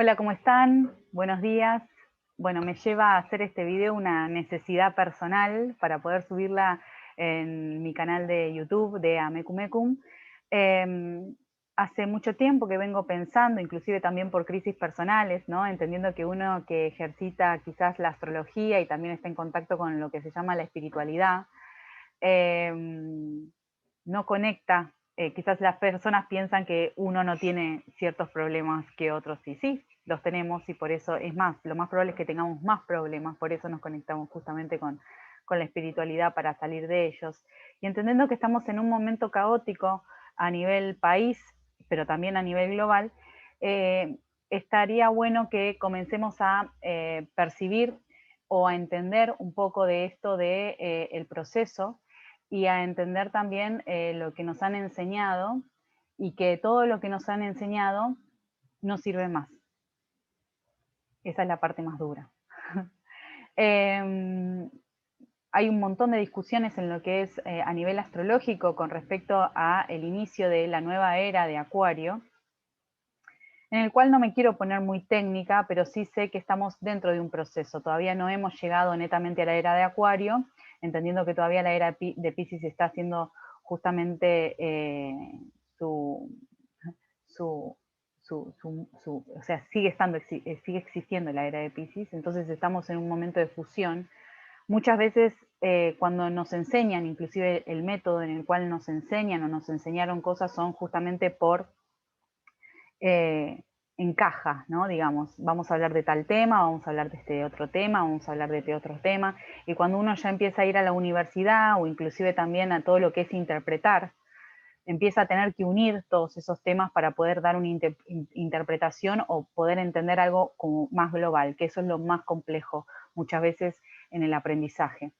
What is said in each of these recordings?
Hola, ¿cómo están? Buenos días. Bueno, me lleva a hacer este video una necesidad personal para poder subirla en mi canal de YouTube de Amekumecum. Hace mucho tiempo que vengo pensando, inclusive también por crisis personales, ¿no? Entendiendo que uno que ejercita quizás la astrología y también está en contacto con lo que se llama la espiritualidad, no conecta. Quizás las personas piensan que uno no tiene ciertos problemas que otros sí, sí, los tenemos y por eso es más, lo más probable es que tengamos más problemas, por eso nos conectamos justamente con la espiritualidad para salir de ellos. Y entendiendo que estamos en un momento caótico a nivel país, pero también a nivel global, estaría bueno que comencemos a percibir o a entender un poco de esto de el proceso y a entender también lo que nos han enseñado y que todo lo que nos han enseñado no sirve más. Esa es la parte más dura. Hay un montón de discusiones en lo que es a nivel astrológico con respecto a el inicio de la nueva era de Acuario, en el cual no me quiero poner muy técnica, pero sí sé que estamos dentro de un proceso. Todavía no hemos llegado netamente a la era de Acuario, entendiendo que todavía la era de Piscis está haciendo justamente su, su, o sea, sigue existiendo la era de Piscis, entonces estamos en un momento de fusión. Muchas veces cuando nos enseñan, inclusive el método en el cual nos enseñan o nos enseñaron cosas son justamente por encaja, ¿no? Digamos, vamos a hablar de tal tema, vamos a hablar de este otro tema, vamos a hablar de este otro tema, y cuando uno ya empieza a ir a la universidad o inclusive también a todo lo que es interpretar, empieza a tener que unir todos esos temas para poder dar una interpretación o poder entender algo como más global, que eso es lo más complejo muchas veces en el aprendizaje.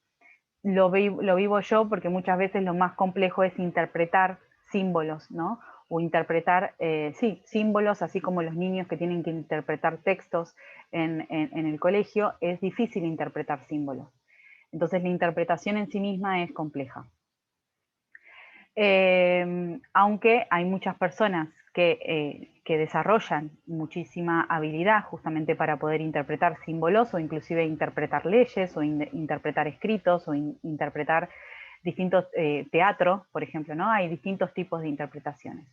Lo vivo yo porque muchas veces lo más complejo es interpretar símbolos, ¿no? O interpretar, sí, símbolos, así como los niños que tienen que interpretar textos en el colegio, es difícil interpretar símbolos. Entonces la interpretación en sí misma es compleja. Aunque hay muchas personas que desarrollan muchísima habilidad justamente para poder interpretar símbolos o inclusive interpretar leyes o interpretar escritos o interpretar distintos teatros, por ejemplo, ¿no? Hay distintos tipos de interpretaciones.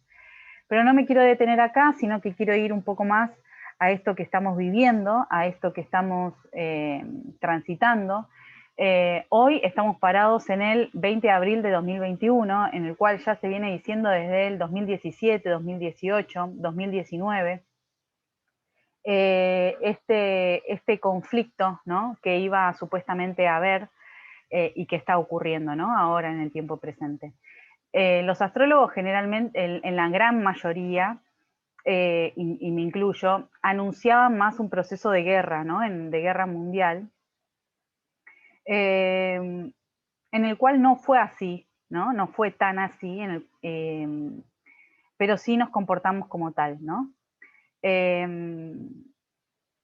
Pero no me quiero detener acá, sino que quiero ir un poco más a esto que estamos viviendo, a esto que estamos transitando. Hoy estamos parados en el 20 de abril de 2021, en el cual ya se viene diciendo desde el 2017, 2018, 2019, este conflicto, ¿no? Que iba supuestamente a haber y que está ocurriendo, ¿no? Ahora en el tiempo presente. Los astrólogos generalmente, en la gran mayoría, y me incluyo, anunciaban más un proceso de guerra, ¿no? De guerra mundial, en el cual no fue así, ¿no? No fue tan así, pero sí nos comportamos como tal, ¿no?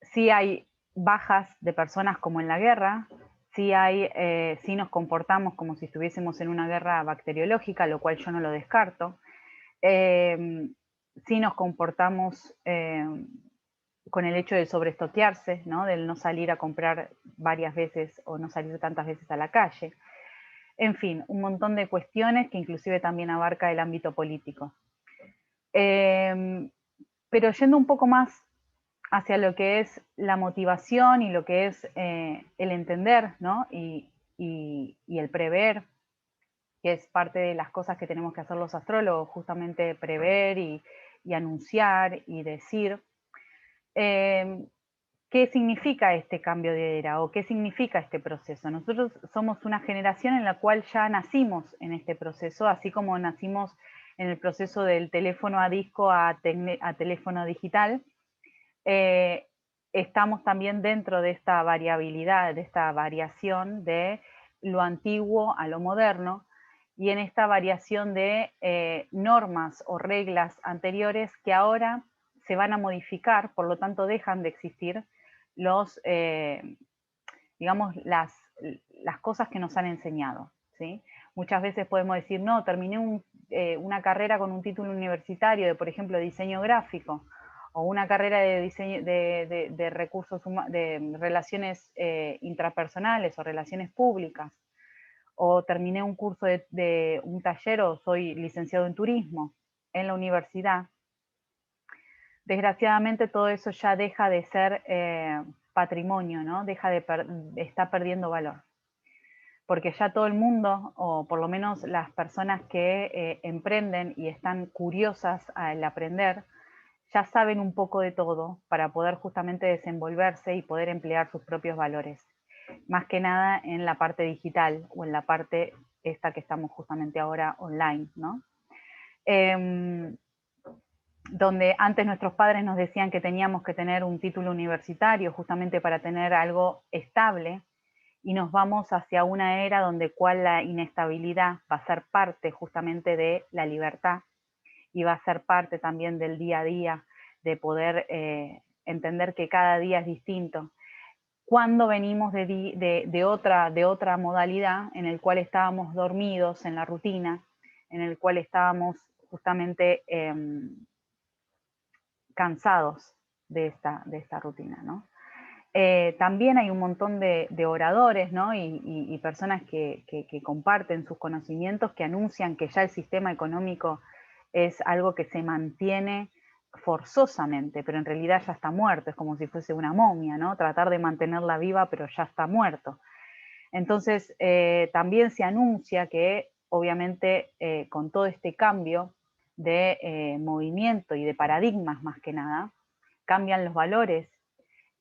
Sí hay bajas de personas como en la guerra, sí nos comportamos como si estuviésemos en una guerra bacteriológica, lo cual yo no lo descarto. Sí nos comportamos con el hecho de sobreestoquearse, ¿no? Del no salir a comprar varias veces o no salir tantas veces a la calle. En fin, un montón de cuestiones que inclusive también abarca el ámbito político. Pero yendo un poco más hacia lo que es la motivación y lo que es el entender, ¿no? Y el prever, que es parte de las cosas que tenemos que hacer los astrólogos, justamente prever y anunciar y decir. ¿Qué significa este cambio de era o qué significa este proceso? Nosotros somos una generación en la cual ya nacimos en este proceso, así como nacimos en el proceso del teléfono a disco a teléfono digital. Estamos también dentro de esta variabilidad, de esta variación de lo antiguo a lo moderno y en esta variación de normas o reglas anteriores que ahora se van a modificar, por lo tanto dejan de existir los, digamos, las cosas que nos han enseñado, ¿sí? Muchas veces podemos decir, no, terminé una carrera con un título universitario de, por ejemplo, diseño gráfico, o una carrera de diseño de recursos humanos, de relaciones intrapersonales o relaciones públicas, o terminé un curso de un taller o soy licenciado en turismo en la universidad, desgraciadamente todo eso ya deja de ser patrimonio, ¿no? Está perdiendo valor. Porque ya todo el mundo, o por lo menos las personas que emprenden y están curiosas al aprender, ya saben un poco de todo para poder justamente desenvolverse y poder emplear sus propios valores. Más que nada en la parte digital o en la parte esta que estamos justamente ahora online, ¿no? Donde antes nuestros padres nos decían que teníamos que tener un título universitario justamente para tener algo estable, y nos vamos hacia una era donde cual la inestabilidad va a ser parte justamente de la libertad y va a ser parte también del día a día, de poder entender que cada día es distinto. Cuando venimos de otra modalidad en el cual estábamos dormidos en la rutina, en el cual estábamos justamente cansados de esta rutina, ¿no? También hay un montón de oradores, ¿no? y personas que comparten sus conocimientos, que anuncian que ya el sistema económico es algo que se mantiene forzosamente, pero en realidad ya está muerto, es como si fuese una momia, ¿no? Tratar de mantenerla viva, pero ya está muerto. Entonces, también se anuncia que, obviamente, con todo este cambio de movimiento y de paradigmas más que nada, cambian los valores,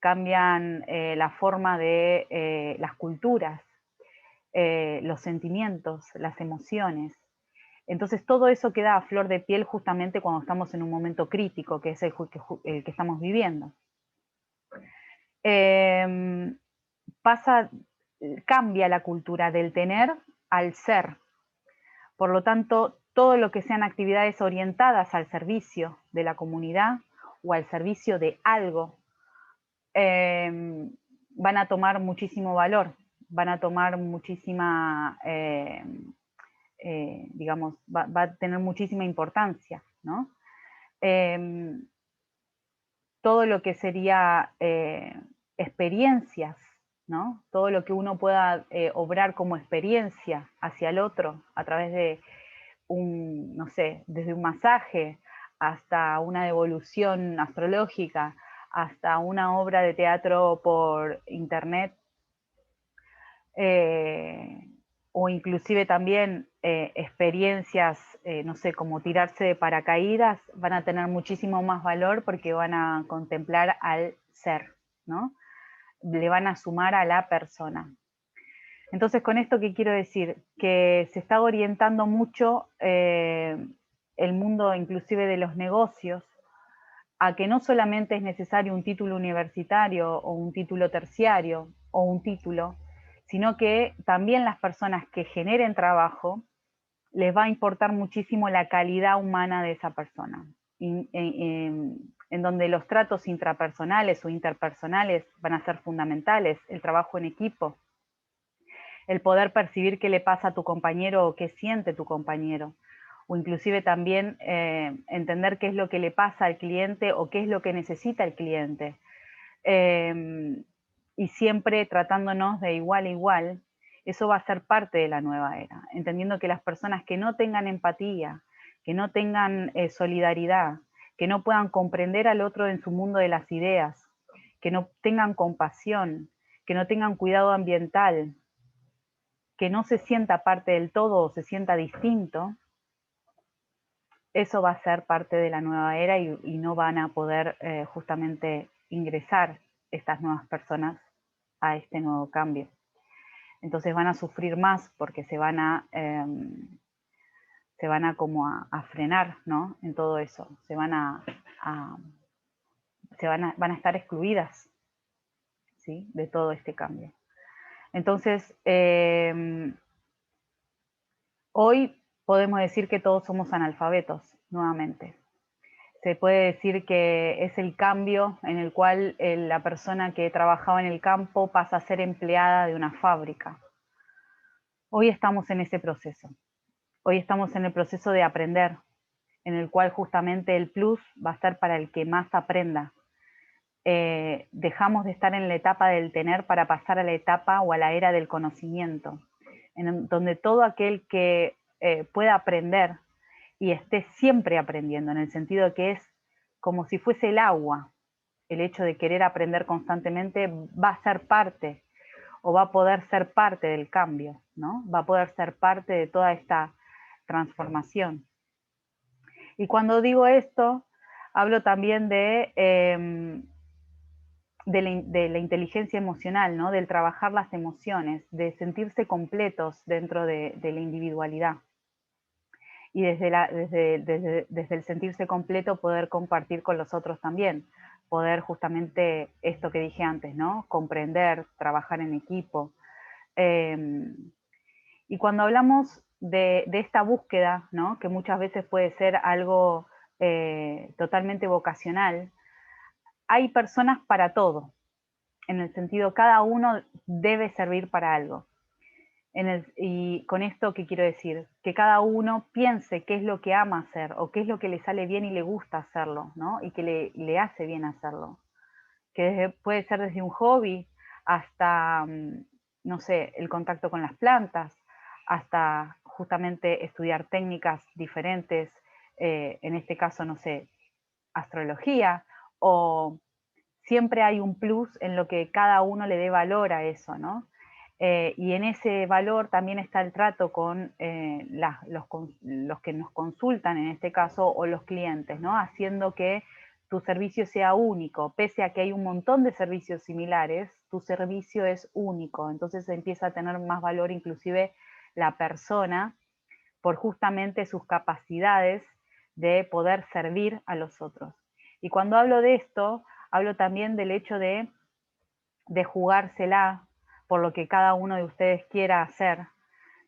cambian la forma de las culturas, los sentimientos, las emociones. Entonces todo eso queda a flor de piel justamente cuando estamos en un momento crítico, que es el que estamos viviendo. Cambia la cultura del tener al ser. Por lo tanto, todo lo que sean actividades orientadas al servicio de la comunidad o al servicio de algo, van a tomar muchísimo valor, van a tomar muchísima, digamos, va a tener muchísima importancia, ¿no? Todo lo que sería experiencias, ¿no? Todo lo que uno pueda obrar como experiencia hacia el otro a través de no sé, desde un masaje hasta una devolución astrológica, hasta una obra de teatro por internet, o inclusive también experiencias, no sé, como tirarse de paracaídas, van a tener muchísimo más valor porque van a contemplar al ser, ¿no? Le van a sumar a la persona. Entonces, con esto, ¿qué quiero decir? Que se está orientando mucho el mundo inclusive de los negocios a que no solamente es necesario un título universitario o un título terciario o un título, sino que también las personas que generen trabajo les va a importar muchísimo la calidad humana de esa persona, en donde los tratos intrapersonales o interpersonales van a ser fundamentales, el trabajo en equipo, el poder percibir qué le pasa a tu compañero o qué siente tu compañero, o inclusive también entender qué es lo que le pasa al cliente o qué es lo que necesita el cliente. Y siempre tratándonos de igual a igual, eso va a ser parte de la nueva era, entendiendo que las personas que no tengan empatía, que no tengan solidaridad, que no puedan comprender al otro en su mundo de las ideas, que no tengan compasión, que no tengan cuidado ambiental, que no se sienta parte del todo o se sienta distinto, eso va a ser parte de la nueva era y no van a poder justamente ingresar estas nuevas personas a este nuevo cambio. Entonces van a sufrir más porque se van a como a frenar, ¿no? En todo eso, van a estar excluidas, ¿sí? De todo este cambio. Entonces, hoy podemos decir que todos somos analfabetos, nuevamente. Se puede decir que es el cambio en el cual la persona que trabajaba en el campo pasa a ser empleada de una fábrica. Hoy estamos en ese proceso. Hoy estamos en el proceso de aprender, en el cual justamente el plus va a ser para el que más aprenda. Dejamos de estar en la etapa del tener para pasar a la etapa o a la era del conocimiento, en donde todo aquel que pueda aprender y esté siempre aprendiendo, en el sentido de que es como si fuese el agua, el hecho de querer aprender constantemente va a ser parte o va a poder ser parte del cambio, ¿no? Va a poder ser parte de toda esta transformación. Y cuando digo esto, hablo también de la inteligencia emocional, ¿no? Del trabajar las emociones, de sentirse completos dentro de la individualidad. Y desde el sentirse completo poder compartir con los otros también, poder justamente esto que dije antes, ¿no? Comprender, trabajar en equipo. Y cuando hablamos de esta búsqueda, ¿no? Que muchas veces puede ser algo totalmente vocacional, hay personas para todo, en el sentido cada uno debe servir para algo. Y con esto, ¿qué quiero decir? Que cada uno piense qué es lo que ama hacer o qué es lo que le sale bien y le gusta hacerlo, ¿no? Y que le hace bien hacerlo. Que puede ser desde un hobby hasta, no sé, el contacto con las plantas, hasta justamente estudiar técnicas diferentes, en este caso, no sé, astrología, o siempre hay un plus en lo que cada uno le dé valor a eso, ¿no? Y en ese valor también está el trato con los que nos consultan en este caso o los clientes, ¿no? Haciendo que tu servicio sea único, pese a que hay un montón de servicios similares, tu servicio es único, entonces empieza a tener más valor inclusive la persona por justamente sus capacidades de poder servir a los otros. Y cuando hablo de esto, hablo también del hecho de jugársela por lo que cada uno de ustedes quiera hacer,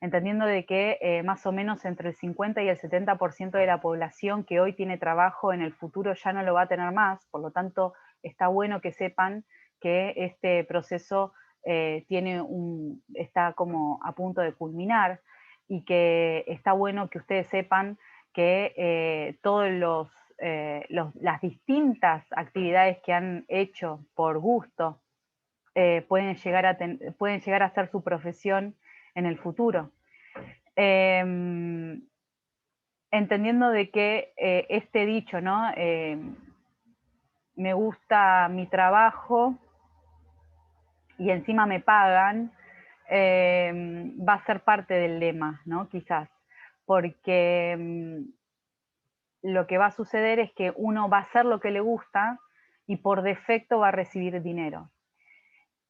entendiendo de que más o menos entre el 50 y el 70% de la población que hoy tiene trabajo en el futuro ya no lo va a tener más, por lo tanto está bueno que sepan que este proceso está como a punto de culminar y que está bueno que ustedes sepan que todos las distintas actividades que han hecho por gusto pueden llegar a ser su profesión en el futuro. Entendiendo de que este dicho, ¿no? Me gusta mi trabajo y encima me pagan, va a ser parte del lema, ¿no? Quizás, porque lo que va a suceder es que uno va a hacer lo que le gusta y por defecto va a recibir dinero.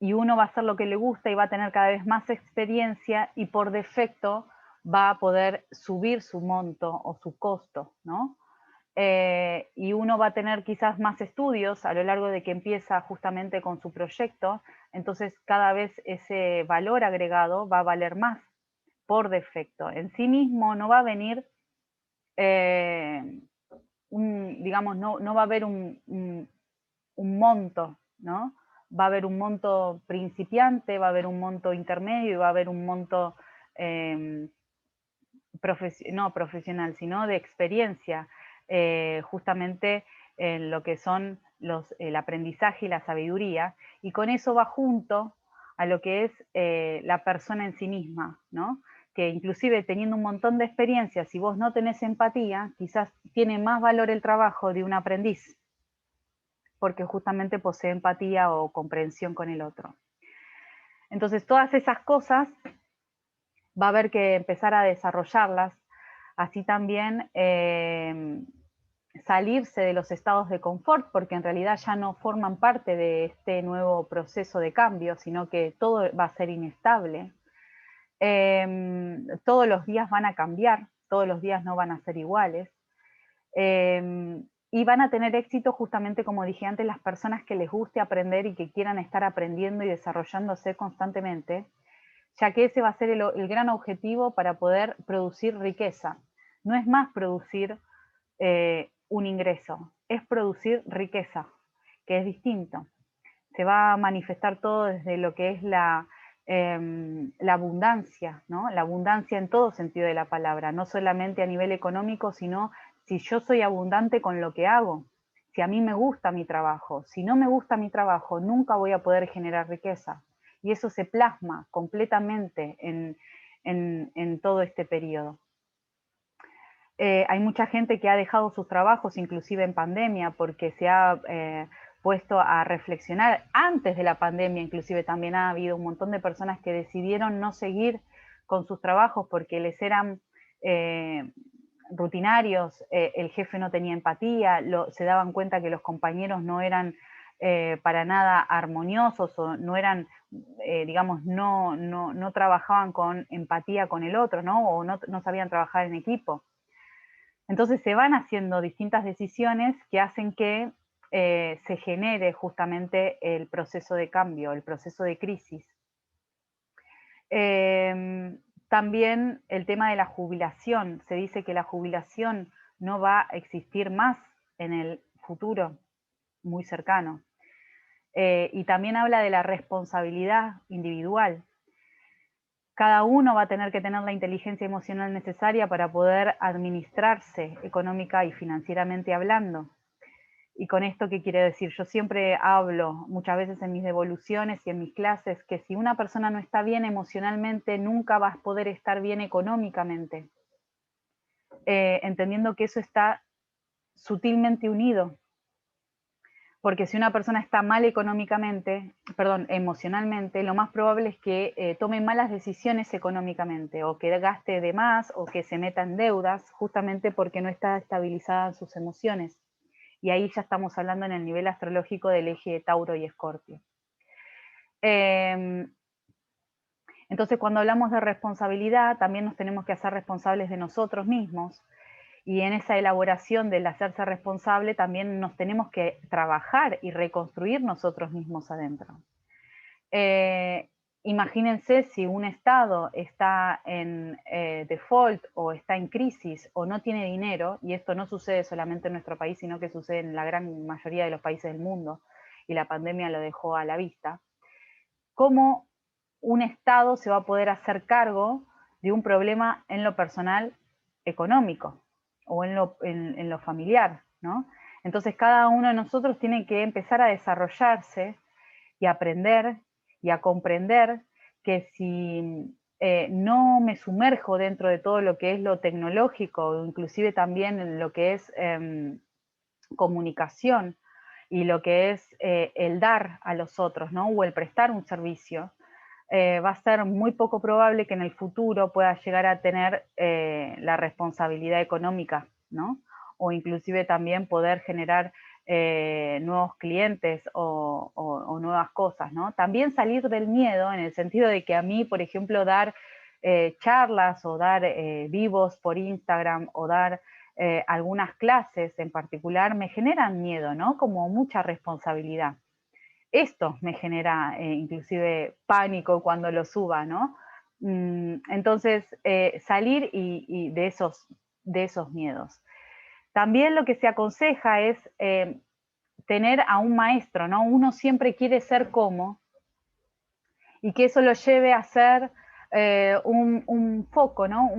Y uno va a hacer lo que le gusta y va a tener cada vez más experiencia y por defecto va a poder subir su monto o su costo, ¿no? Y uno va a tener quizás más estudios a lo largo de que empieza justamente con su proyecto, entonces cada vez ese valor agregado va a valer más por defecto. En sí mismo no va a venir, digamos, no va a haber un monto, ¿no? Va a haber un monto principiante, va a haber un monto intermedio y va a haber un monto eh, no profesional, sino de experiencia, justamente en lo que son el aprendizaje y la sabiduría, y con eso va junto a lo que es la persona en sí misma, ¿no? Que inclusive teniendo un montón de experiencias, si vos no tenés empatía, quizás tiene más valor el trabajo de un aprendiz, porque justamente posee empatía o comprensión con el otro. Entonces, todas esas cosas va a haber que empezar a desarrollarlas, así también salirse de los estados de confort, porque en realidad ya no forman parte de este nuevo proceso de cambio, sino que todo va a ser inestable. Todos los días van a cambiar, todos los días no van a ser iguales. Y van a tener éxito justamente, como dije antes, las personas que les guste aprender y que quieran estar aprendiendo y desarrollándose constantemente, ya que ese va a ser el gran objetivo para poder producir riqueza. No es más producir un ingreso, es producir riqueza, que es distinto. Se va a manifestar todo desde lo que es la abundancia, ¿no? La abundancia en todo sentido de la palabra, no solamente a nivel económico, sino si yo soy abundante con lo que hago, si a mí me gusta mi trabajo. Si no me gusta mi trabajo, nunca voy a poder generar riqueza. Y eso se plasma completamente en todo este periodo. Hay mucha gente que ha dejado sus trabajos, inclusive en pandemia, porque se ha puesto a reflexionar. Antes de la pandemia, inclusive, también ha habido un montón de personas que decidieron no seguir con sus trabajos porque les eran rutinarios, el jefe no tenía empatía, se daban cuenta que los compañeros no eran para nada armoniosos o no eran, digamos, no trabajaban con empatía con el otro, ¿no? O no sabían trabajar en equipo. Entonces se van haciendo distintas decisiones que hacen que se genere justamente el proceso de cambio, el proceso de crisis. También el tema de la jubilación. Se dice que la jubilación no va a existir más en el futuro muy cercano. Y también habla de la responsabilidad individual. Cada uno va a tener que tener la inteligencia emocional necesaria para poder administrarse económica y financieramente hablando. ¿Y con esto qué quiere decir? Yo siempre hablo, muchas veces en mis devoluciones y en mis clases, que si una persona no está bien emocionalmente, nunca va a poder estar bien económicamente. Entendiendo que eso está sutilmente unido. Porque si una persona está mal económicamente, perdón, emocionalmente, lo más probable es que tome malas decisiones económicamente, o que gaste de más, o que se meta en deudas, justamente porque no está estabilizada en sus emociones. Y ahí ya estamos hablando en el nivel astrológico del eje de Tauro y Escorpio. Entonces, cuando hablamos de responsabilidad, también nos tenemos que hacer responsables de nosotros mismos. Y en esa elaboración del hacerse responsable también nos tenemos que trabajar y reconstruir nosotros mismos adentro. Imagínense si un Estado está en default o está en crisis o no tiene dinero, y esto no sucede solamente en nuestro país, sino que sucede en la gran mayoría de los países del mundo, y la pandemia lo dejó a la vista, ¿cómo un Estado se va a poder hacer cargo de un problema en lo personal económico o en lo familiar, ¿no? Entonces cada uno de nosotros tiene que empezar a desarrollarse y aprender y a comprender que si no me sumerjo dentro de todo lo que es lo tecnológico, inclusive también en lo que es comunicación y lo que es el dar a los otros, ¿no? O el prestar un servicio, va a ser muy poco probable que en el futuro pueda llegar a tener la responsabilidad económica, ¿no? O inclusive también poder generar nuevos clientes o nuevas cosas, ¿no? También salir del miedo en el sentido de que a mí, por ejemplo, dar charlas o dar vivos por Instagram o dar algunas clases en particular me generan miedo, ¿no? Como mucha responsabilidad. Esto me genera inclusive pánico cuando lo suba, ¿no? Entonces, salir y de esos miedos. También lo que se aconseja es tener a un maestro, ¿no? Uno siempre quiere ser como, y que eso lo lleve a ser un foco, ¿no?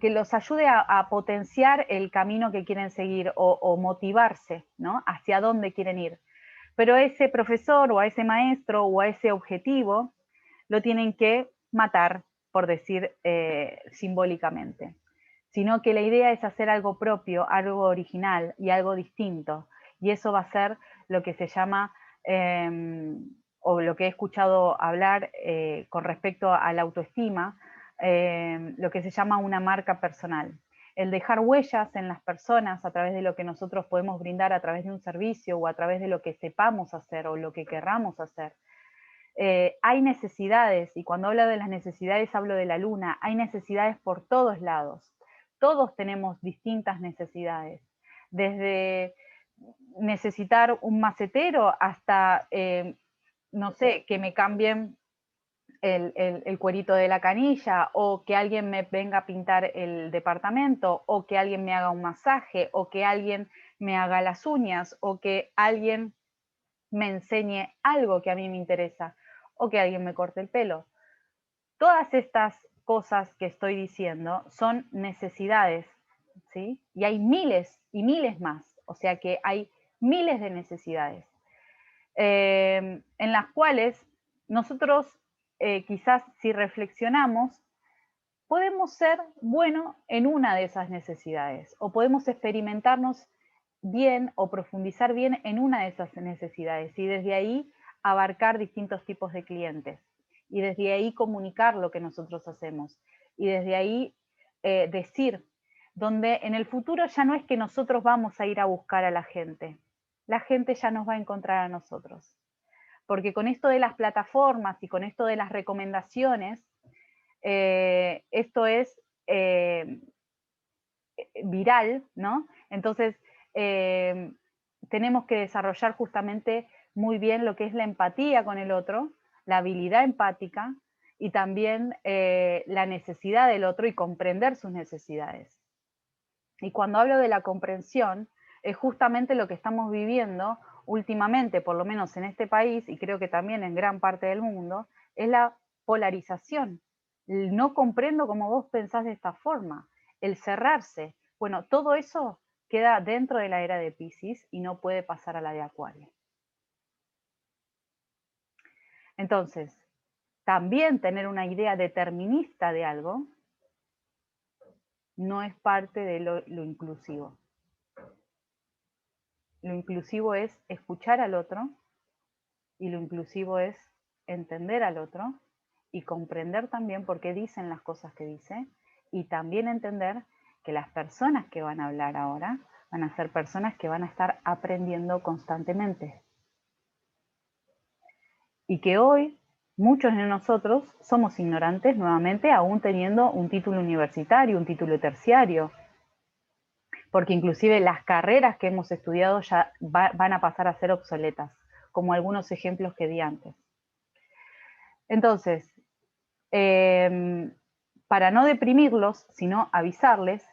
Que los ayude a potenciar el camino que quieren seguir o motivarse, ¿no? Hacia dónde quieren ir. Pero a ese profesor o a ese maestro o a ese objetivo lo tienen que matar, por decir simbólicamente. Sino que la idea es hacer algo propio, algo original y algo distinto. Y eso va a ser lo que se llama, o lo que he escuchado hablar con respecto a la autoestima, lo que se llama una marca personal. El dejar huellas en las personas a través de lo que nosotros podemos brindar a través de un servicio o a través de lo que sepamos hacer o lo que querramos hacer. Hay necesidades, y cuando hablo de las necesidades hablo de la luna, hay necesidades por todos lados. Todos tenemos distintas necesidades, desde necesitar un macetero hasta, no sé, que me cambien el cuerito de la canilla, o que alguien me venga a pintar el departamento, o que alguien me haga un masaje, o que alguien me haga las uñas, o que alguien me enseñe algo que a mí me interesa, o que alguien me corte el pelo. Todas estas cosas que estoy diciendo son necesidades ¿sí? Y hay miles y miles más, o sea que hay miles de necesidades, en las cuales nosotros quizás si reflexionamos, podemos ser buenos en una de esas necesidades o podemos experimentarnos bien o profundizar bien en una de esas necesidades y desde ahí abarcar distintos tipos de clientes y desde ahí comunicar lo que nosotros hacemos y desde ahí decir, donde en el futuro ya no es que nosotros vamos a ir a buscar a la gente ya nos va a encontrar a nosotros. Porque con esto de las plataformas y con esto de las recomendaciones, esto es viral, ¿no? Entonces, tenemos que desarrollar justamente muy bien lo que es la empatía con el otro, la habilidad empática y también la necesidad del otro y comprender sus necesidades. Y cuando hablo de la comprensión, es justamente lo que estamos viviendo últimamente, por lo menos en este país, y creo que también en gran parte del mundo, es la polarización. El no comprendo cómo vos pensás de esta forma, el cerrarse. Bueno, todo eso queda dentro de la era de Piscis y no puede pasar a la de Acuario. Entonces, también tener una idea determinista de algo no es parte de lo inclusivo. Lo inclusivo es escuchar al otro y lo inclusivo es entender al otro y comprender también por qué dicen las cosas que dice y también entender que las personas que van a hablar ahora van a ser personas que van a estar aprendiendo constantemente. Y que hoy muchos de nosotros somos ignorantes nuevamente aún teniendo un título universitario, un título terciario, porque inclusive las carreras que hemos estudiado ya van a pasar a ser obsoletas, como algunos ejemplos que di antes. Entonces, para no deprimirlos, sino avisarles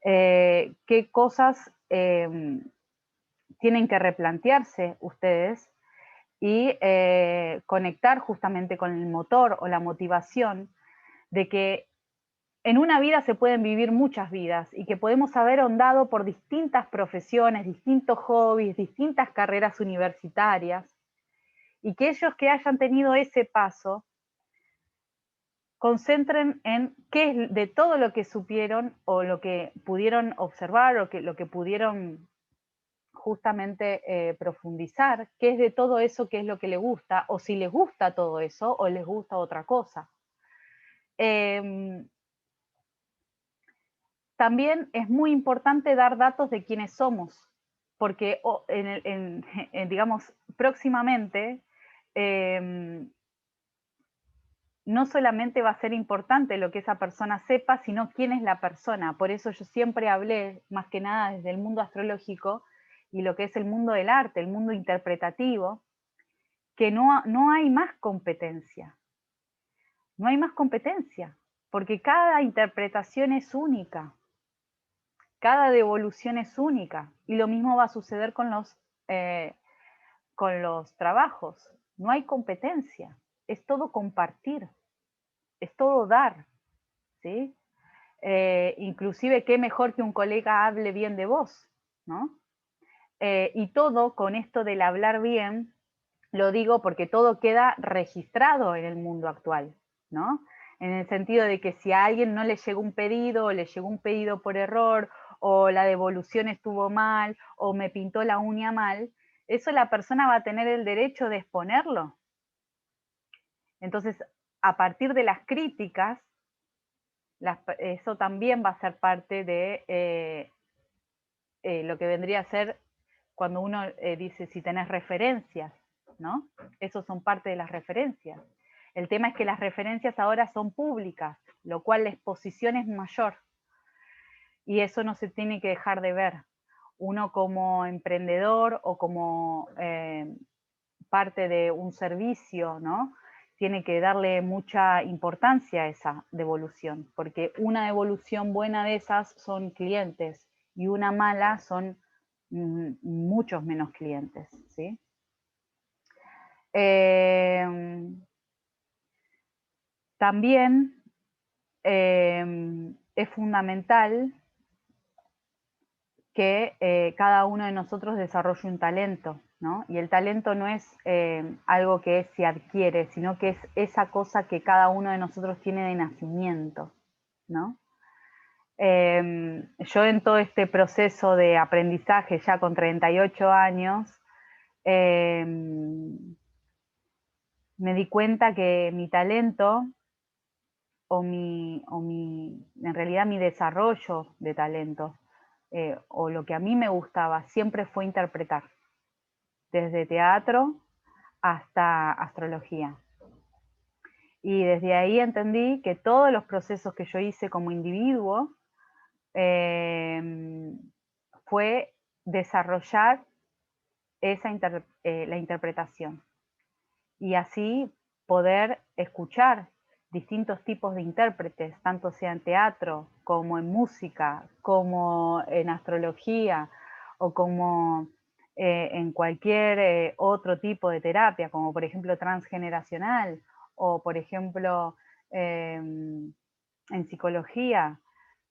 qué cosas tienen que replantearse ustedes y conectar justamente con el motor o la motivación de que en una vida se pueden vivir muchas vidas y que podemos haber ahondado por distintas profesiones, distintos hobbies, distintas carreras universitarias y que ellos que hayan tenido ese paso concentren en qué es de todo lo que supieron o lo que pudieron observar o lo que pudieron justamente profundizar, qué es de todo eso, qué es lo que les gusta, o si les gusta todo eso o les gusta otra cosa. También es muy importante dar datos de quiénes somos, porque digamos, próximamente no solamente va a ser importante lo que esa persona sepa, sino quién es la persona. Por eso yo siempre hablé, más que nada desde el mundo astrológico y lo que es el mundo del arte, el mundo interpretativo, que no hay más competencia. No hay más competencia, porque cada interpretación es única, cada devolución es única, y lo mismo va a suceder con los trabajos. No hay competencia, es todo compartir, es todo dar, ¿sí? Inclusive qué mejor que un colega hable bien de vos, ¿no? Y todo con esto del hablar bien, lo digo porque todo queda registrado en el mundo actual, ¿no? En el sentido de que si a alguien no le llegó un pedido, o le llegó un pedido por error, o la devolución estuvo mal, o me pintó la uña mal, eso la persona va a tener el derecho de exponerlo. Entonces, a partir de las críticas, eso también va a ser parte de lo que vendría a ser cuando uno dice si tenés referencias, ¿no? Esos son parte de las referencias. El tema es que las referencias ahora son públicas, lo cual la exposición es mayor. Y eso no se tiene que dejar de ver. Uno como emprendedor o como parte de un servicio, ¿no? Tiene que darle mucha importancia a esa devolución, porque una devolución buena de esas son clientes y una mala son muchos menos clientes, ¿sí? También es fundamental que cada uno de nosotros desarrolle un talento, ¿no? Y el talento no es algo que se adquiere, sino que es esa cosa que cada uno de nosotros tiene de nacimiento, ¿no? Yo en todo este proceso de aprendizaje, ya con 38 años, me di cuenta que mi talento en realidad mi desarrollo de talento, o lo que a mí me gustaba, siempre fue interpretar, desde teatro hasta astrología. Y desde ahí entendí que todos los procesos que yo hice como individuo fue desarrollar la interpretación y así poder escuchar distintos tipos de intérpretes, tanto sea en teatro, como en música, como en astrología, o como en cualquier otro tipo de terapia, como por ejemplo transgeneracional, o por ejemplo en psicología,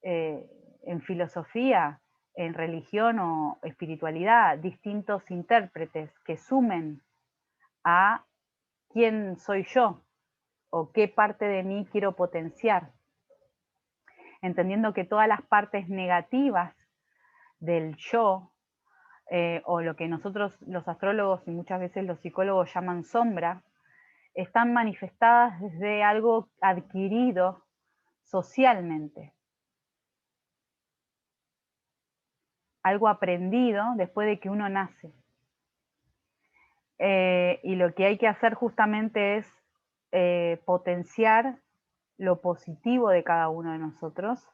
en filosofía, en religión o espiritualidad, distintos intérpretes que sumen a quién soy yo o qué parte de mí quiero potenciar, entendiendo que todas las partes negativas del yo, o lo que nosotros los astrólogos y muchas veces los psicólogos llaman sombra, están manifestadas desde algo adquirido socialmente, algo aprendido después de que uno nace. Y lo que hay que hacer justamente es potenciar lo positivo de cada uno de nosotros,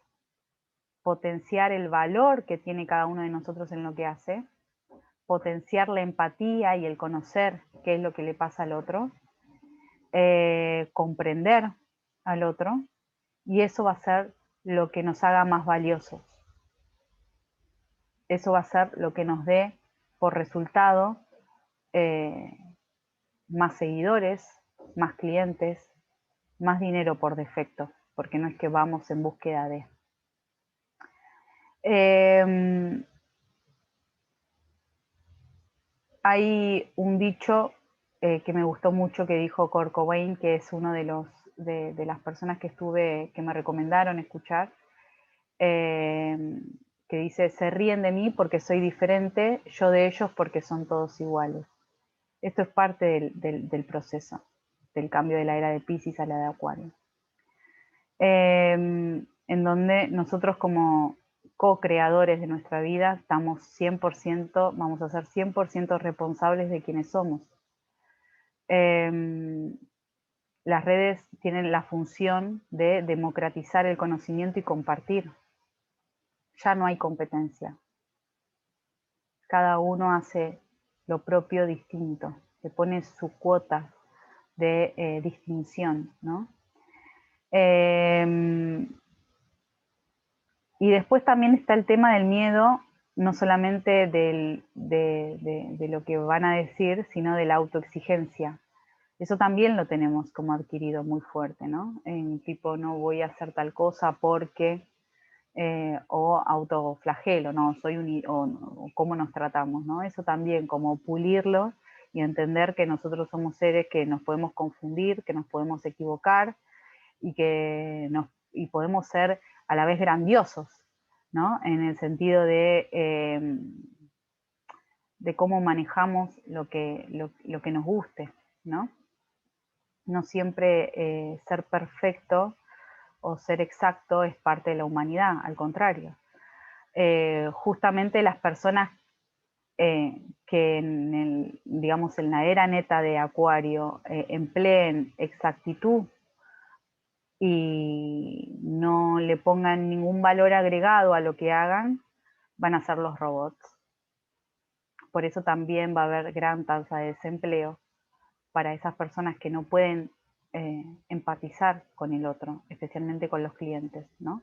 potenciar el valor que tiene cada uno de nosotros en lo que hace, potenciar la empatía y el conocer qué es lo que le pasa al otro, comprender al otro, y eso va a ser lo que nos haga más valiosos. Eso va a ser lo que nos dé por resultado más seguidores, más clientes, más dinero por defecto, porque no es que vamos en búsqueda de. Hay un dicho que me gustó mucho que dijo Kurt Cobain, que es uno de las personas que me recomendaron escuchar, que dice: se ríen de mí porque soy diferente, yo de ellos porque son todos iguales. Esto es parte del proceso, del cambio de la era de Piscis a la de Acuario. En donde nosotros como co-creadores de nuestra vida estamos 100%, vamos a ser 100% responsables de quienes somos. Las redes tienen la función de democratizar el conocimiento y compartir. Ya no hay competencia. Cada uno hace lo propio distinto, le pone su cuota de distinción, ¿no? Y después también está el tema del miedo, no solamente de lo que van a decir, sino de la autoexigencia. Eso también lo tenemos como adquirido muy fuerte, ¿no? En tipo, no voy a hacer tal cosa porque, o autoflagelo, ¿no? O cómo nos tratamos, ¿no? Eso también, como pulirlo y entender que nosotros somos seres que nos podemos confundir, que nos podemos equivocar y y podemos ser a la vez grandiosos, ¿no? En el sentido de cómo manejamos lo que nos guste, ¿no? No siempre ser perfecto o ser exacto es parte de la humanidad, al contrario. Justamente las personas que digamos, en la era neta de Acuario empleen exactitud y no le pongan ningún valor agregado a lo que hagan, van a ser los robots. Por eso también va a haber gran tasa de desempleo para esas personas que no pueden empatizar con el otro, especialmente con los clientes, ¿no?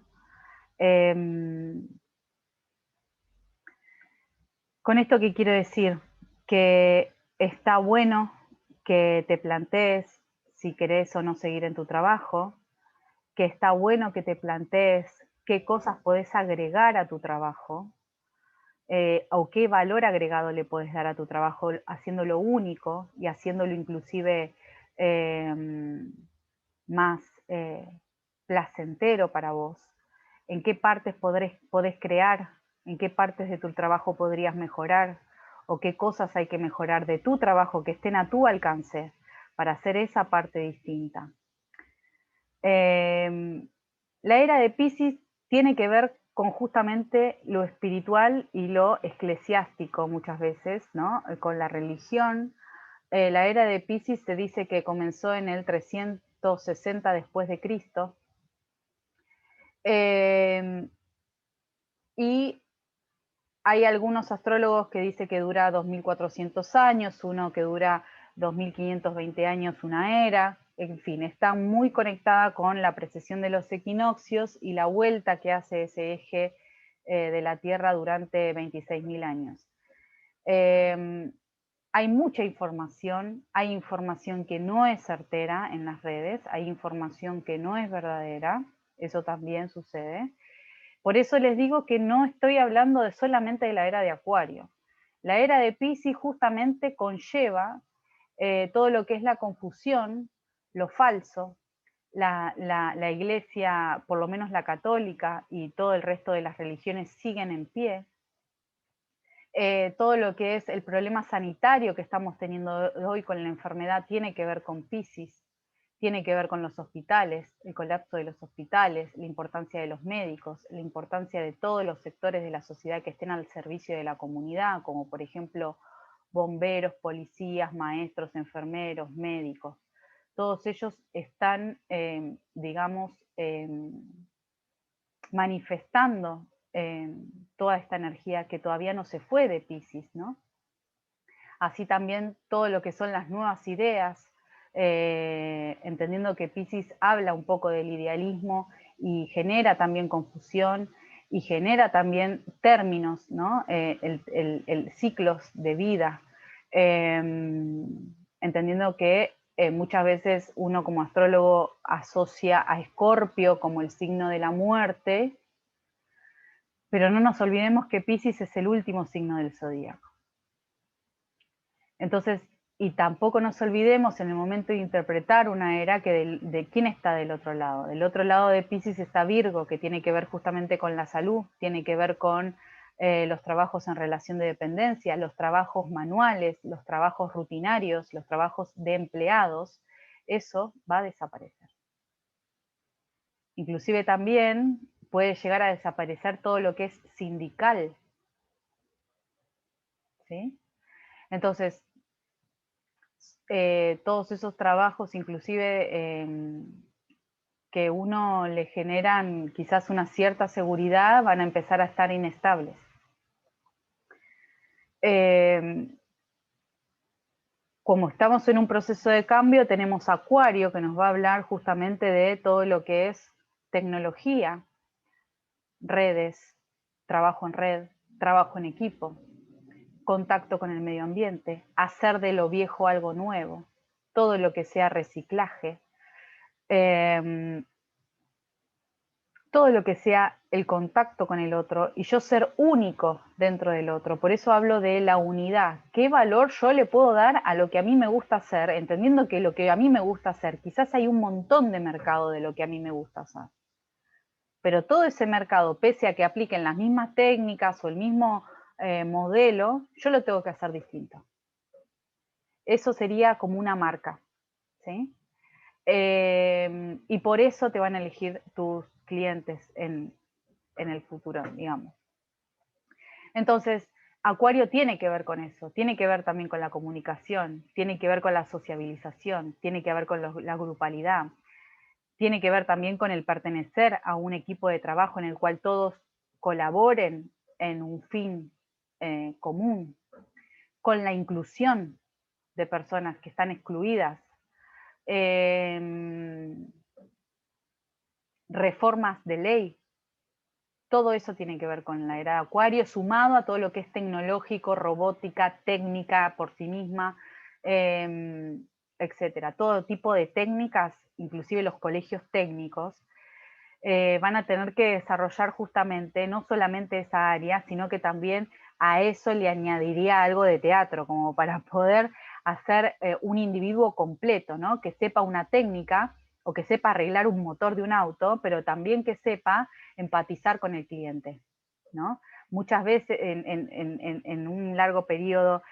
Con esto, ¿qué quiero decir? Que está bueno que te plantees si querés o no seguir en tu trabajo, que está bueno que te plantees qué cosas podés agregar a tu trabajo, o qué valor agregado le puedes dar a tu trabajo haciéndolo único y haciéndolo inclusive más placentero para vos, en qué partes podés crear, en qué partes de tu trabajo podrías mejorar, o qué cosas hay que mejorar de tu trabajo que estén a tu alcance para hacer esa parte distinta. La era de Piscis tiene que ver con justamente lo espiritual y lo eclesiástico muchas veces, ¿no? Con la religión. La era de Piscis se dice que comenzó en el 360 después de Cristo. Y hay algunos astrólogos que dicen que dura 2400 años, uno que dura 2520 años, una era. En fin, está muy conectada con la precesión de los equinoccios y la vuelta que hace ese eje de la Tierra durante 26.000 años. Hay mucha información, hay información que no es certera en las redes, hay información que no es verdadera, eso también sucede. Por eso les digo que no estoy hablando solamente de la era de Acuario. La era de Piscis justamente conlleva todo lo que es la confusión, lo falso. La iglesia, por lo menos la católica y todo el resto de las religiones siguen en pie. Todo lo que es el problema sanitario que estamos teniendo hoy con la enfermedad tiene que ver con Piscis, tiene que ver con los hospitales, el colapso de los hospitales, la importancia de los médicos, la importancia de todos los sectores de la sociedad que estén al servicio de la comunidad, como por ejemplo bomberos, policías, maestros, enfermeros, médicos. Todos ellos están, digamos, manifestando toda esta energía que todavía no se fue de Piscis, ¿no? Así también todo lo que son las nuevas ideas, entendiendo que Piscis habla un poco del idealismo y genera también confusión y genera también términos, ¿no? El ciclos de vida, entendiendo que muchas veces uno como astrólogo asocia a Escorpio como el signo de la muerte, pero no nos olvidemos que Piscis es el último signo del zodíaco. Entonces, y tampoco nos olvidemos en el momento de interpretar una era que de quién está del otro lado. Del otro lado de Piscis está Virgo, que tiene que ver justamente con la salud, tiene que ver con los trabajos en relación de dependencia, los trabajos manuales, los trabajos rutinarios, los trabajos de empleados. Eso va a desaparecer. Inclusive también puede llegar a desaparecer todo lo que es sindical, ¿sí? Entonces, todos esos trabajos, inclusive que uno le generan quizás una cierta seguridad, van a empezar a estar inestables. Como estamos en un proceso de cambio, tenemos Acuario, que nos va a hablar justamente de todo lo que es tecnología, redes, trabajo en red, trabajo en equipo, contacto con el medio ambiente, hacer de lo viejo algo nuevo, todo lo que sea reciclaje, todo lo que sea el contacto con el otro y yo ser único dentro del otro. Por eso hablo de la unidad. ¿Qué valor yo le puedo dar a lo que a mí me gusta hacer? Entendiendo que lo que a mí me gusta hacer, quizás hay un montón de mercado de lo que a mí me gusta hacer. Pero todo ese mercado, pese a que apliquen las mismas técnicas o el mismo modelo, yo lo tengo que hacer distinto. Eso sería como una marca, ¿sí? Y por eso te van a elegir tus clientes en el futuro, digamos. Entonces, Acuario tiene que ver con eso, tiene que ver también con la comunicación, tiene que ver con la sociabilización, tiene que ver con la grupalidad, tiene que ver también con el pertenecer a un equipo de trabajo en el cual todos colaboren en un fin común, con la inclusión de personas que están excluidas, reformas de ley. Todo eso tiene que ver con la era de Acuario, sumado a todo lo que es tecnológico, robótica, técnica por sí misma, etcétera. Todo tipo de técnicas, inclusive los colegios técnicos, van a tener que desarrollar justamente no solamente esa área, sino que también a eso le añadiría algo de teatro, como para poder hacer un individuo completo, ¿no? Que sepa una técnica o que sepa arreglar un motor de un auto, pero también que sepa empatizar con el cliente, ¿no? Muchas veces en un largo periodo,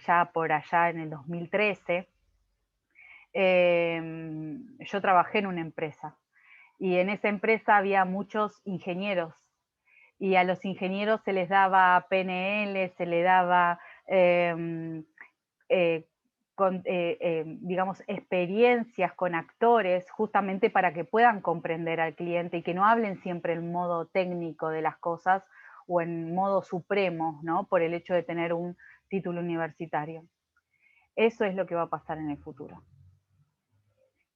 ya por allá en el 2013, yo trabajé en una empresa y en esa empresa había muchos ingenieros y a los ingenieros se les daba PNL, se les daba, eh, digamos, experiencias con actores justamente para que puedan comprender al cliente y que no hablen siempre en modo técnico de las cosas o en modo supremo, ¿no? Por el hecho de tener un título universitario. Eso es lo que va a pasar en el futuro.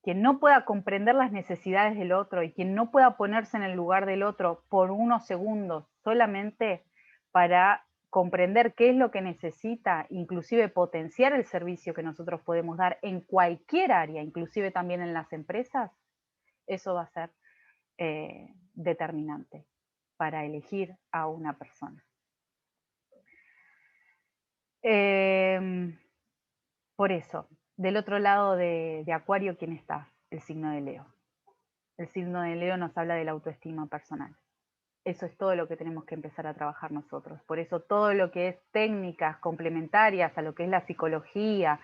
Quien no pueda comprender las necesidades del otro y quien no pueda ponerse en el lugar del otro por unos segundos solamente para comprender qué es lo que necesita, inclusive potenciar el servicio que nosotros podemos dar en cualquier área, inclusive también en las empresas, eso va a ser determinante para elegir a una persona. Por eso, del otro lado de Acuario, ¿quién está? El signo de Leo. El signo de Leo nos habla de la autoestima personal. Eso es todo lo que tenemos que empezar a trabajar nosotros. Por eso todo lo que es técnicas complementarias a lo que es la psicología,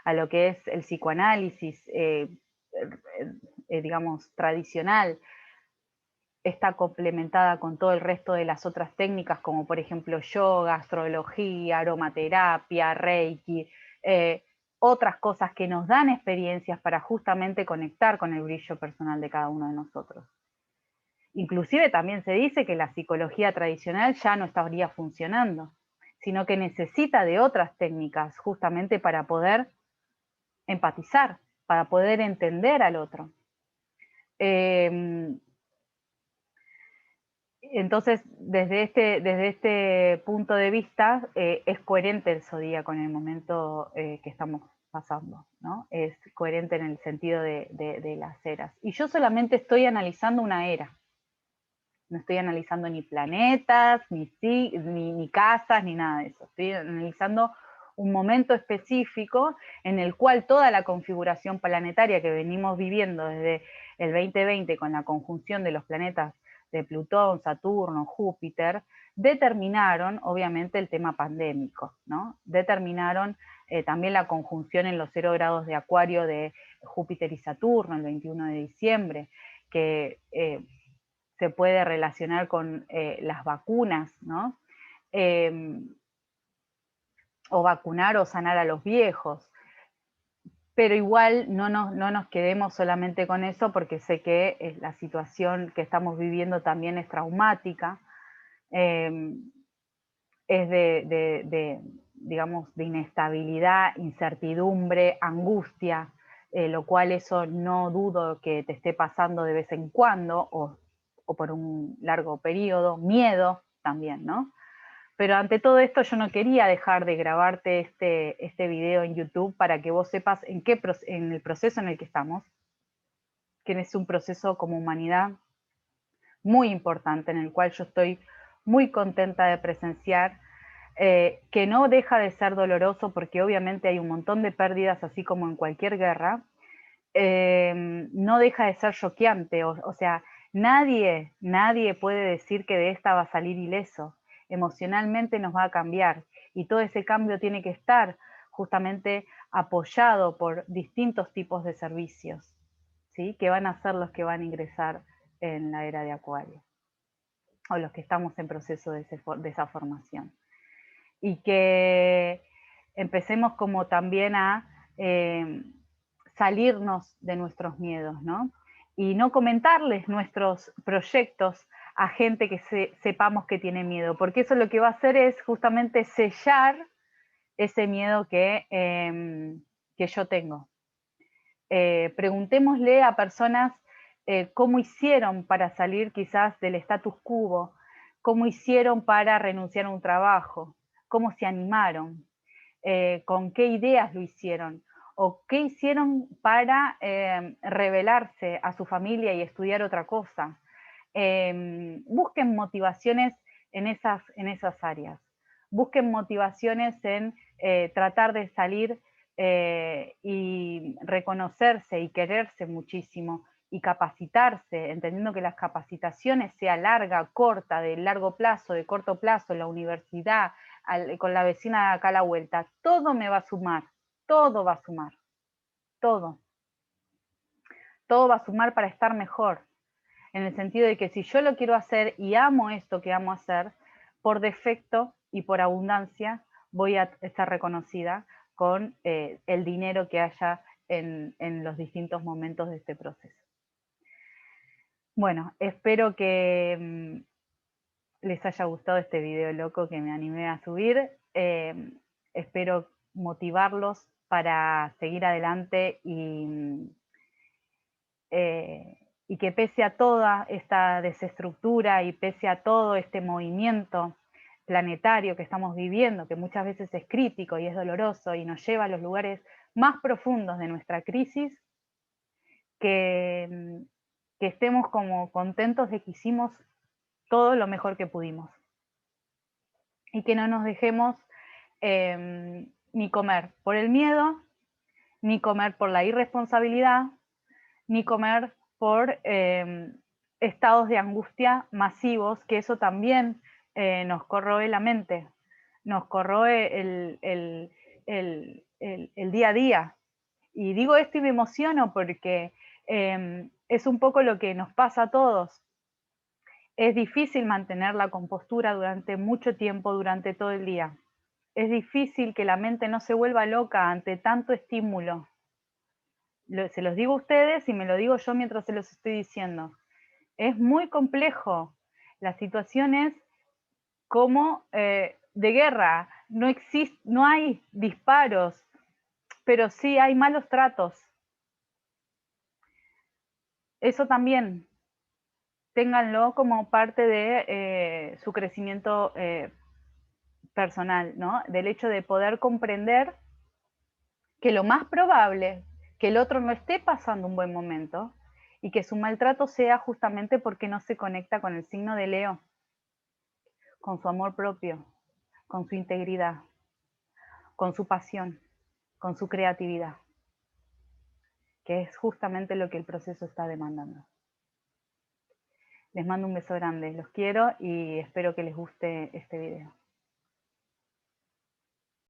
a lo que es el psicoanálisis, digamos, tradicional, está complementada con todo el resto de las otras técnicas, como por ejemplo yoga, astrología, aromaterapia, reiki, otras cosas que nos dan experiencias para justamente conectar con el brillo personal de cada uno de nosotros. Inclusive también se dice que la psicología tradicional ya no estaría funcionando, sino que necesita de otras técnicas justamente para poder empatizar, para poder entender al otro. Entonces, desde este punto de vista, es coherente el zodíaco en el momento que estamos pasando, ¿no? Es coherente en el sentido de las eras. Y yo solamente estoy analizando una era. No estoy analizando ni planetas, ni casas, ni nada de eso. Estoy analizando un momento específico en el cual toda la configuración planetaria que venimos viviendo desde el 2020 con la conjunción de los planetas de Plutón, Saturno, Júpiter, determinaron obviamente el tema pandémico, ¿no? Determinaron también la conjunción en los 0 grados de Acuario de Júpiter y Saturno el 21 de diciembre, que se puede relacionar con las vacunas, ¿no? O vacunar o sanar a los viejos. Pero igual no nos quedemos solamente con eso, porque sé que la situación que estamos viviendo también es traumática, es digamos, de inestabilidad, incertidumbre, angustia, lo cual eso no dudo que te esté pasando de vez en cuando o por un largo periodo, miedo también, ¿no? Pero ante todo esto yo no quería dejar de grabarte este video en YouTube para que vos sepas en el proceso en el que estamos, que es un proceso como humanidad muy importante, en el cual yo estoy muy contenta de presenciar, que no deja de ser doloroso porque obviamente hay un montón de pérdidas, así como en cualquier guerra, no deja de ser choqueante, o sea, nadie puede decir que de esta va a salir ileso, emocionalmente nos va a cambiar y todo ese cambio tiene que estar justamente apoyado por distintos tipos de servicios, ¿sí? Que van a ser los que van a ingresar en la era de Acuario, o los que estamos en proceso de esa formación. Y que empecemos como también a salirnos de nuestros miedos, ¿no? Y no comentarles nuestros proyectos a gente que sepamos que tiene miedo, porque eso lo que va a hacer es justamente sellar ese miedo que yo tengo. Preguntémosle a personas cómo hicieron para salir quizás del status quo, cómo hicieron para renunciar a un trabajo, cómo se animaron, con qué ideas lo hicieron, o qué hicieron para revelarse a su familia y estudiar otra cosa. Busquen motivaciones en esas áreas, busquen motivaciones en tratar de salir y reconocerse y quererse muchísimo y capacitarse, entendiendo que las capacitaciones, sea larga, corta, de largo plazo, de corto plazo, en la universidad, con la vecina de acá a la vuelta, todo me va a sumar, todo va a sumar, todo. Todo va a sumar para estar mejor, en el sentido de que si yo lo quiero hacer y amo esto que amo hacer, por defecto y por abundancia voy a estar reconocida con el dinero que haya en los distintos momentos de este proceso. Bueno, espero que les haya gustado este video loco que me animé a subir. Espero motivarlos para seguir adelante y que pese a toda esta desestructura y pese a todo este movimiento planetario que estamos viviendo, que muchas veces es crítico y es doloroso y nos lleva a los lugares más profundos de nuestra crisis, que, que estemos como contentos de que hicimos todo lo mejor que pudimos y que no nos dejemos ni comer por el miedo, ni comer por la irresponsabilidad, ni comer por estados de angustia masivos, que eso también nos corroe la mente, nos corroe el día a día. Y digo esto y me emociono porque es un poco lo que nos pasa a todos. Es difícil mantener la compostura durante mucho tiempo, durante todo el día. Es difícil que la mente no se vuelva loca ante tanto estímulo. Se los digo a ustedes y me lo digo yo mientras se los estoy diciendo. Es muy complejo. La situación es como de guerra. No hay disparos, pero sí hay malos tratos. Eso también, ténganlo como parte de su crecimiento personal, ¿no? Del hecho de poder comprender que lo más probable que el otro no esté pasando un buen momento y que su maltrato sea justamente porque no se conecta con el signo de Leo, con su amor propio, con su integridad, con su pasión, con su creatividad, que es justamente lo que el proceso está demandando. Les mando un beso grande, los quiero y espero que les guste este video.